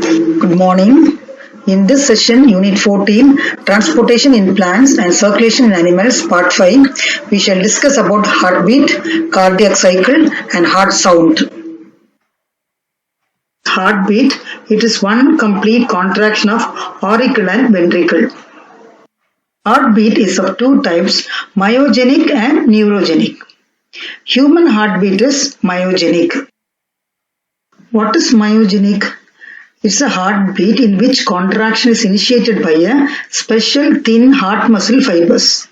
Good morning. In this session, Unit 14, Transportation in Plants and Circulation in Animals, Part 5, we shall discuss about heartbeat, cardiac cycle and heart sound. Heartbeat, it is one complete contraction of auricle and ventricle. Heartbeat is of two types, myogenic and neurogenic. Human heartbeat is myogenic. What is myogenic? It's a heartbeat in which contraction is initiated by a special thin heart muscle fibers.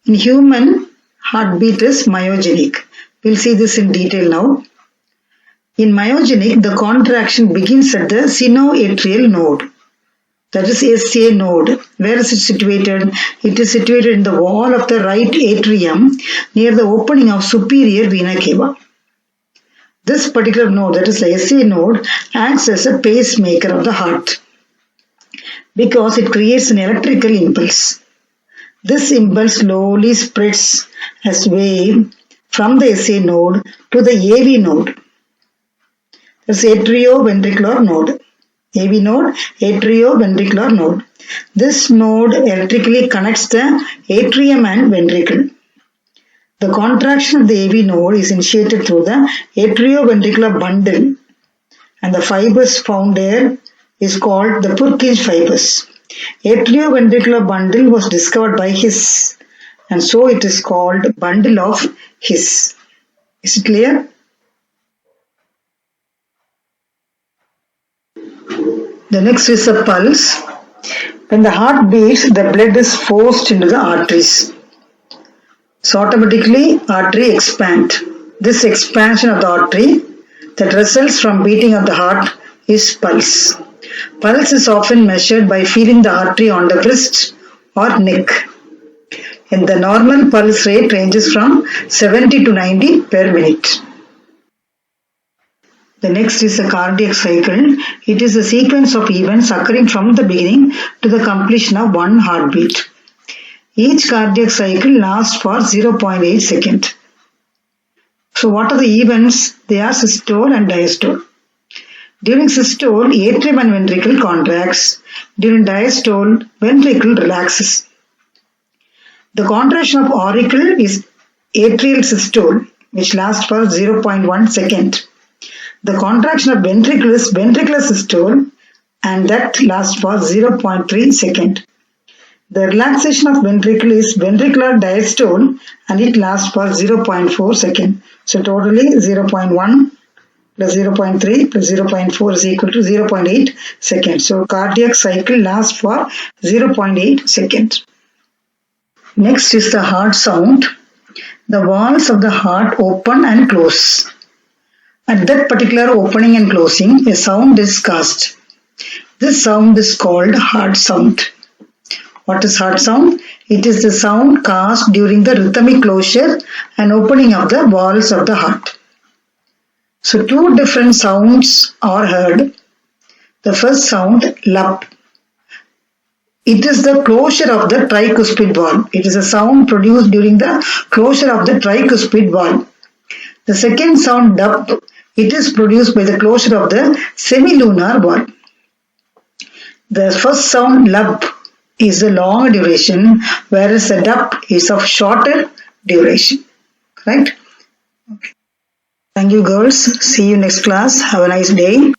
In human, heartbeat is myogenic. We'll see this in detail now. In myogenic, the contraction begins at the sinoatrial node. That is SA node. Where is it situated? It is situated in the wall of the right atrium near the opening of superior vena cava. This particular node, that is the SA node, acts as a pacemaker of the heart because it creates an electrical impulse. This impulse slowly spreads as wave from the SA node to the AV node. That's atrioventricular node. AV node, atrioventricular node. This node electrically connects the atrium and ventricle. The contraction of the AV node is initiated through the atrioventricular bundle and the fibers found there is called the Purkinje fibers. Atrioventricular bundle was discovered by His and so it is called bundle of His. Is it clear? The next is a pulse. When the heart beats, the blood is forced into the arteries. So automatically artery expand. This expansion of the artery that results from beating of the heart is pulse. Pulse is often measured by feeling the artery on the wrist or neck. And the normal pulse rate ranges from 70 to 90 per minute. The next is a cardiac cycle. It is a sequence of events occurring from the beginning to the completion of one heartbeat. Each cardiac cycle lasts for 0.8 seconds. So what are the events? They are systole and diastole. During systole, atrium and ventricle contracts. During diastole, ventricle relaxes. The contraction of auricle is atrial systole, which lasts for 0.1 second. The contraction of ventricle is ventricular systole, and that lasts for 0.3 second. The relaxation of ventricle is ventricular diastole and it lasts for 0.4 second. So totally 0.1 plus 0.3 plus 0.4 is equal to 0.8 seconds. So cardiac cycle lasts for 0.8 seconds. Next is the heart sound. The valves of the heart open and close. At that particular opening and closing, a sound is cast. This sound is called heart sound. What is heart sound? It is the sound cast during the rhythmic closure and opening of the valves of the heart. So two different sounds are heard. The first sound, lup. It is the closure of the tricuspid valve. It is a sound produced during the closure of the tricuspid valve. The second sound, dup. It is produced by the closure of the semilunar valve. The first sound, lup, is a long duration, whereas the dup is of shorter duration. Right? Okay. Thank you, girls. See you next class. Have a nice day.